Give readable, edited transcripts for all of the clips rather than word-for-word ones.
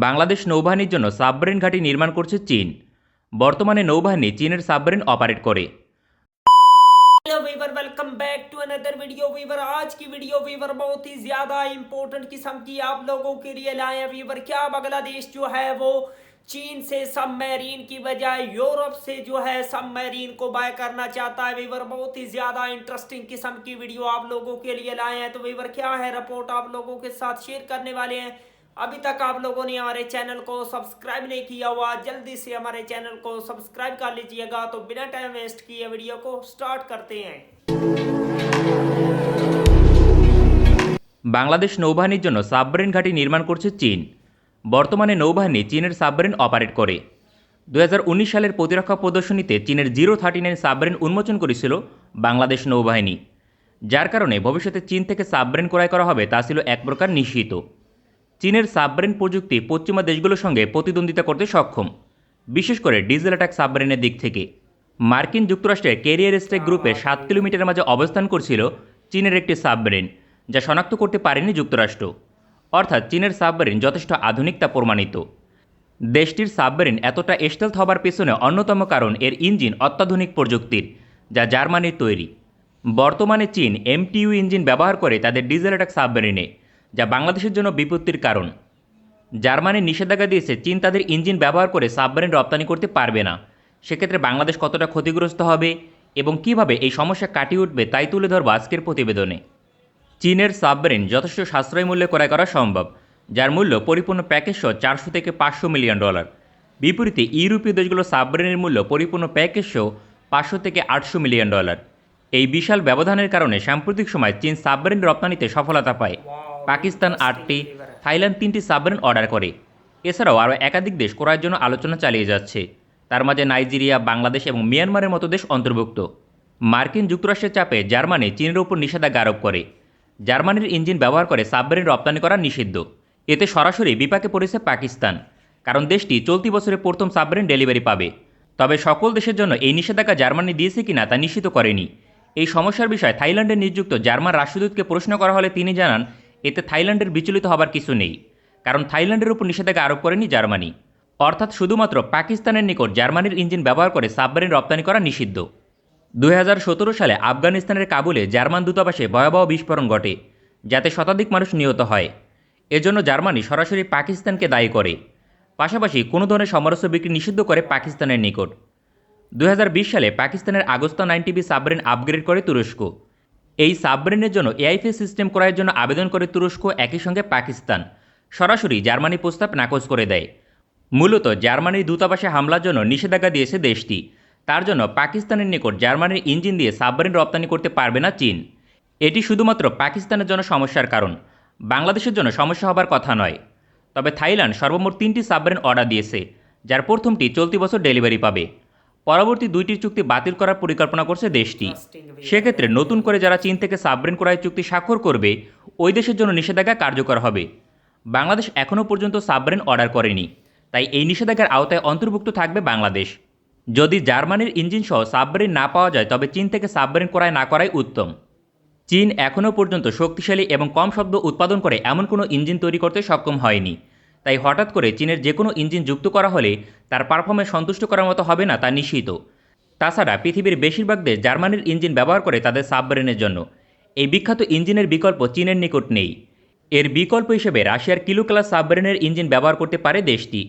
বাংলাদেশ নৌবাহিনীর জন্য সাবমেরিন ঘাঁটি নির্মাণ করছে চীন। বর্তমানে নৌবাহিনী চীনের সাবমেরিন অপারেট করে। Hello viewer, welcome back to another video viewer. आज की वीडियो वीवर बहुत ही ज्यादा इंपॉर्टेंट किस्म की आप लोगों के लिए लाए हैं वीवर। क्या बांग्लादेश जो है वो चीन से सबमरीन की बजाय यूरोप से जो है सबमरीन को बाय करना चाहता है वीवर। बहुत ही ज्यादा इंटरेस्टिंग किस्म की वीडियो आप लोगों के लिए लाए हैं। तो वीवर क्या है रिपोर्ट आप लोगों के साथ शेयर करने वाले हैं। अभी तक आप लोगों ने हमारे चैनल को सब्सक्राइब नहीं किया हुआ, जल्दी से हमारे चैनल को सब्सक्राइब कर लीजिएगा। तो बिना टाइम वेस्ट किए वीडियो को स्टार्ट करते हैं। বাংলাদেশ নৌবাহিনীর জন্য সাবমেরিন ঘাঁটি নির্মাণ করছে চীন। বর্তমানে নৌবাহিনী চীনের সাবমেরিন অপারেট করে। 2019 সালের প্রতিরক্ষা প্রদর্শনীতে চীনের 039 সাবমেরিন উন্মোচন করেছিল বাংলাদেশ নৌবাহিনী, যার কারণে ভবিষ্যতে চীন থেকে সাবমেরিন ক্রয় করা হবে তা ছিল এক প্রকার নিশ্চিত। চীনের সাবমেরিন প্রযুক্তি পশ্চিমা দেশগুলোর সঙ্গে প্রতিদ্বন্দ্বিতা করতে সক্ষম, বিশেষ করে ডিজেল অ্যাটাক সাবমেরিনের দিক থেকে। মার্কিন যুক্তরাষ্ট্রের ক্যারিয়ার স্ট্রাইক গ্রুপে 7 কিলোমিটারের মাঝে অবস্থান করছিল চীনের একটি সাবমেরিন, যা শনাক্ত করতে পারেনি যুক্তরাষ্ট্র। অর্থাৎ চীনের সাবমেরিন যথেষ্ট আধুনিক তা প্রমাণিত। দেশটির সাবমেরিন এতটা স্টেলথ হবার পেছনে অন্যতম কারণ এর ইঞ্জিন অত্যাধুনিক প্রযুক্তির, যা জার্মানির তৈরি। বর্তমানে চীন MTU ইঞ্জিন ব্যবহার করে তাদের ডিজেল অ্যাটাক সাবমেরিনে, যা বাংলাদেশের জন্য বিপত্তির কারণ। জার্মানি নিষেধাজ্ঞা দিয়েছে চীন তাদের ইঞ্জিন ব্যবহার করে সাবমেরিন রপ্তানি করতে পারবে না। সেক্ষেত্রে বাংলাদেশ কতটা ক্ষতিগ্রস্ত হবে এবং কিভাবে এই সমস্যা কাটিয়ে উঠবে তাই তুলে ধরব আজকের প্রতিবেদনে। চীনের সাবমেরিন যথেষ্ট সাশ্রয়ী মূল্যে ক্রয় করা সম্ভব, যার মূল্য পরিপূর্ণ প্যাকেজ সহ $400 থেকে $500 মিলিয়ন। বিপরীতে ইউরোপীয় দেশগুলোর সাবমেরিনের মূল্য পরিপূর্ণ প্যাকেজ সহ $500 থেকে $800 মিলিয়ন। এই বিশাল ব্যবধানের কারণে সাম্প্রতিক সময় চীন সাবমেরিন রপ্তানিতে সফলতা পায়। পাকিস্তান 8টি, থাইল্যান্ড 3টি সাবমেরিন অর্ডার করে। এছাড়াও আরও একাধিক দেশ ক্রয়ের জন্য আলোচনা চালিয়ে যাচ্ছে। তার মাঝে নাইজেরিয়া, বাংলাদেশ এবং মিয়ানমারের মতো দেশ অন্তর্ভুক্ত। মার্কিন যুক্তরাষ্ট্রের চাপে জার্মানি চীনের উপর নিষেধাজ্ঞা আরোপ করে। জার্মানির ইঞ্জিন ব্যবহার করে সাবমেরিন রপ্তানি করা নিষিদ্ধ। এতে সরাসরি বিপাকে পড়েছে পাকিস্তান, কারণ দেশটি চলতি বছরে প্রথম সাবমেরিন ডেলিভারি পাবে। তবে সকল দেশের জন্য এই নিষেধাজ্ঞা জার্মানি দিয়েছে কিনা তা নিশ্চিত করেনি। এই সমস্যার বিষয়ে থাইল্যান্ডে নিযুক্ত জার্মান রাষ্ট্রদূতকে প্রশ্ন করা হলে তিনি জানান, এতে থাইল্যান্ডের বিচলিত হবার কিছু নেই, কারণ থাইল্যান্ডের উপর নিষেধাজ্ঞা আরোপ করেনি জার্মানি। অর্থাৎ শুধুমাত্র পাকিস্তানের নিকট জার্মানির ইঞ্জিন ব্যবহার করে সাবমেরিন রপ্তানি করা নিষিদ্ধ। 2017 সালে আফগানিস্তানের কাবুলে জার্মান দূতাবাসে ভয়াবহ বিস্ফোরণ ঘটে, যাতে শতাধিক মানুষ নিহত হয়। এজন্য জার্মানি সরাসরি পাকিস্তানকে দায়ী করে। পাশাপাশি কোনো ধরনের সমরাস্ত্র বিক্রি নিষিদ্ধ করে পাকিস্তানের নিকট। 2020 সালে পাকিস্তানের আগস্তা 9TB সাবমেরিন আপগ্রেড করে তুরস্ক। এই সাবমেরিনের জন্য AIFA সিস্টেম ক্রয়ের জন্য আবেদন করে তুরস্ক, একই সঙ্গে পাকিস্তান সরাসরি জার্মানি প্রস্তাব নাকচ করে দেয়। মূলত জার্মানির দূতাবাসে হামলার জন্য নিষেধাজ্ঞা দিয়েছে দেশটি। তার জন্য পাকিস্তানের নিকট জার্মানির ইঞ্জিন দিয়ে সাবমেরিন রপ্তানি করতে পারবে না চীন। এটি শুধুমাত্র পাকিস্তানের জন্য সমস্যার কারণ, বাংলাদেশের জন্য সমস্যা হবার কথা নয়। তবে থাইল্যান্ড সর্বমোট 3টি সাবমেরিন অর্ডার দিয়েছে, যার প্রথমটি চলতি বছর ডেলিভারি পাবে। পরবর্তী 2টির চুক্তি বাতিল করার পরিকল্পনা করছে দেশটি। সেক্ষেত্রে নতুন করে যারা চীন থেকে সাবমেরিন ক্রয়ের চুক্তি স্বাক্ষর করবে, ওই দেশের জন্য নিষেধাজ্ঞা কার্যকর হবে। বাংলাদেশ এখনও পর্যন্ত সাবমেরিন অর্ডার করেনি, তাই এই নিষেধাজ্ঞার আওতায় অন্তর্ভুক্ত থাকবে বাংলাদেশ। যদি জার্মানির ইঞ্জিন সহ সাবমেরিন না পাওয়া যায়, তবে চীন থেকে সাবমেরিন ক্রয় না করাই উত্তম। চীন এখনও পর্যন্ত শক্তিশালী এবং কম শব্দ উৎপাদন করে এমন কোনো ইঞ্জিন তৈরি করতে সক্ষম হয়নি। তাই হঠাৎ করে চীনের যে কোনো ইঞ্জিন যুক্ত করা হলে তার পারফরমেন্স সন্তুষ্ট করার মতো হবে না তা নিশ্চিত। তাছাড়া পৃথিবীর বেশিরভাগ দেশ জার্মানির ইঞ্জিন ব্যবহার করে তাদের সাবমেরিনের জন্য। এই বিখ্যাত ইঞ্জিনের বিকল্প চীনের নিকট নেই। এর বিকল্প হিসেবে রাশিয়ার কিলো ক্লাস সাবমেরিনের ইঞ্জিন ব্যবহার করতে পারে দেশটি।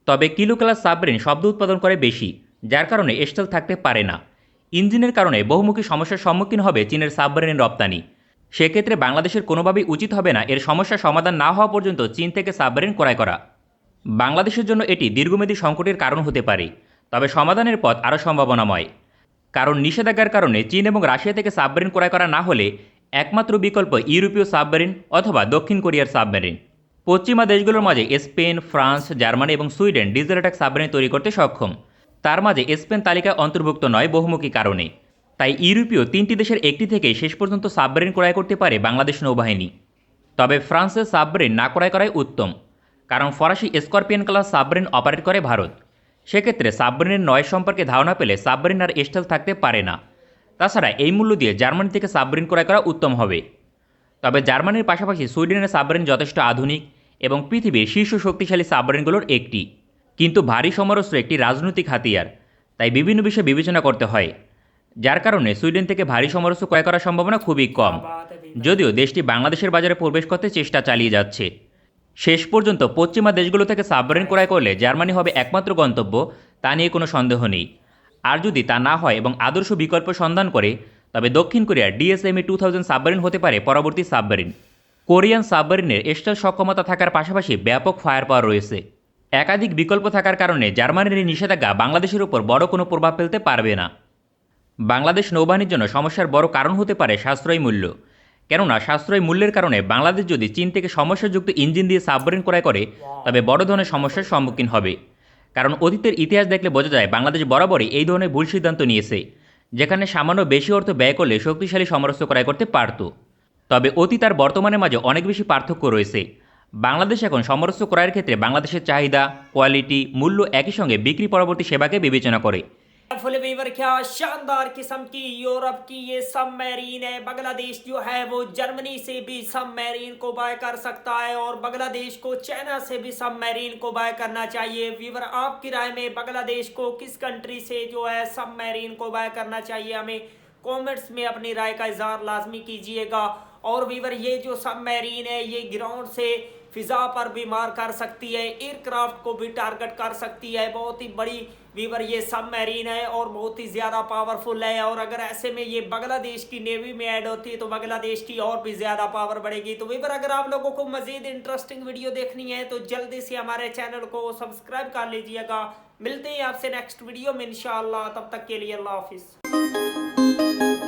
তবে কিলো ক্লাস সাবমেরিন শব্দ উৎপাদন করে বেশি, যার কারণে স্টেলথ থাকতে পারে না। ইঞ্জিনের কারণে বহুমুখী সমস্যার সম্মুখীন হবে চীনের সাবমেরিন রপ্তানি। সেক্ষেত্রে বাংলাদেশের কোনোভাবেই উচিত হবে না এর সমস্যার সমাধান না হওয়া পর্যন্ত চীন থেকে সাবমেরিন ক্রয় করা। বাংলাদেশের জন্য এটি দীর্ঘমেয়াদী সংকটের কারণ হতে পারে, তবে সমাধানের পথ আরও সম্ভাবনাময়। কারণ নিষেধাজ্ঞার কারণে চীন এবং রাশিয়া থেকে সাবমেরিন ক্রয় করা না হলে একমাত্র বিকল্প ইউরোপীয় সাবমেরিন অথবা দক্ষিণ কোরিয়ার সাবমেরিন। পশ্চিমা দেশগুলোর মাঝে স্পেন, ফ্রান্স, জার্মানি এবং সুইডেন ডিজেল অ্যাটাক সাবমেরিন তৈরি করতে সক্ষম। তার মাঝে স্পেন তালিকায় অন্তর্ভুক্ত নয় বহুমুখী কারণে। তাই ইউরোপীয় 3টি দেশের একটি থেকেই শেষ পর্যন্ত সাবমেরিন ক্রয় করতে পারে বাংলাদেশ নৌবাহিনী। তবে ফ্রান্সের সাবমেরিন না ক্রয় করাই উত্তম, কারণ ফরাসি স্করপিয়ন ক্লাস সাবমেরিন অপারেট করে ভারত। সেক্ষেত্রে সাবমেরিনের নয় সম্পর্কে ধারণা পেলে সাবমেরিন আর স্টেলথ থাকতে পারে না। তাছাড়া এই মূল্য দিয়ে জার্মানি থেকে সাবমেরিন ক্রয় করা উত্তম হবে। তবে জার্মানির পাশাপাশি সুইডেনের সাবমেরিন যথেষ্ট আধুনিক এবং পৃথিবীর শীর্ষ শক্তিশালী সাবমেরিনগুলোর একটি। কিন্তু ভারী সমরাস্ত্র একটি রাজনৈতিক হাতিয়ার, তাই বিভিন্ন বিষয় বিবেচনা করতে হয়, যার কারণে সুইডেন থেকে ভারী সমরাস্ত্র ক্রয় করার সম্ভাবনা খুবই কম, যদিও দেশটি বাংলাদেশের বাজারে প্রবেশ করতে চেষ্টা চালিয়ে যাচ্ছে। শেষ পর্যন্ত পশ্চিমা দেশগুলো থেকে সাবমেরিন ক্রয় করলে জার্মানি হবে একমাত্র গন্তব্য, তা নিয়ে কোনো সন্দেহ নেই। আর যদি তা না হয় এবং আদর্শ বিকল্প সন্ধান করে, তবে দক্ষিণ কোরিয়ার ডিএসএমই 2000 সাবমেরিন হতে পারে পরবর্তী সাবমেরিন। কোরিয়ান সাবমেরিনের স্টাইল সক্ষমতা থাকার পাশাপাশি ব্যাপক ফায়ার পাওয়ার রয়েছে। একাধিক বিকল্প থাকার কারণে জার্মানির এই নিষেধাজ্ঞা বাংলাদেশের উপর বড় কোনো প্রভাব ফেলতে পারবে না। বাংলাদেশ নৌবাহিনীর জন্য সমস্যার বড় কারণ হতে পারে সাশ্রয়ী মূল্য। কেননা সাশ্রয়ী মূল্যের কারণে বাংলাদেশ যদি চীন থেকে সমস্যাযুক্ত ইঞ্জিন দিয়ে সাবমেরিন ক্রয় করে, তবে বড় ধরনের সমস্যার সম্মুখীন হবে। কারণ অতীতের ইতিহাস দেখলে বোঝা যায় বাংলাদেশ বরাবরই এই ধরনের ভুল সিদ্ধান্ত নিয়েছে, যেখানে সামান্য বেশি অর্থ ব্যয় করলে শক্তিশালী সমরাস্ত্র ক্রয় করতে পারত। তবে অতীত আর বর্তমানের মাঝে অনেক বেশি পার্থক্য রয়েছে। বাংলাদেশ এখন সমরাস্ত্র ক্রয়ের ক্ষেত্রে বাংলাদেশের চাহিদা, কোয়ালিটি, মূল্য একই সঙ্গে বিক্রি পরবর্তী সেবাকে বিবেচনা করে। फुल वीवर क्या शानदार किस्म की यूरोप की ये सबमरीन है। बांग्लादेश जो है वो जर्मनी से भी सबमरीन को बाय कर सकता है और बांग्लादेश को चाइना से भी सबमरीन को बाय करना चाहिए। वीवर आपकी राय में बांग्लादेश को किस कंट्री से जो है सबमरीन को बाय करना चाहिए, हमें कमेंट्स में अपनी राय का इजहार लाजमी कीजिएगा। और वीवर ये जो सबमरीन है ये ग्राउंड से फिजा पर भी मार कर सकती है, एयरक्राफ्ट को भी टारगेट कर सकती है। बहुत ही बड़ी वीवर ये सबमरीन है और बहुत ही ज़्यादा पावरफुल है। और अगर ऐसे में ये बांग्लादेश की नेवी में ऐड होती है तो बांग्लादेश की और भी ज़्यादा पावर बढ़ेगी। तो वीवर अगर आप लोगों को मज़ीद इंटरेस्टिंग वीडियो देखनी है तो जल्दी से हमारे चैनल को सब्सक्राइब कर लीजिएगा। मिलते हैं आपसे नेक्स्ट वीडियो में इंशाअल्लाह, तब तक के लिए अल्लाह हाफिज़।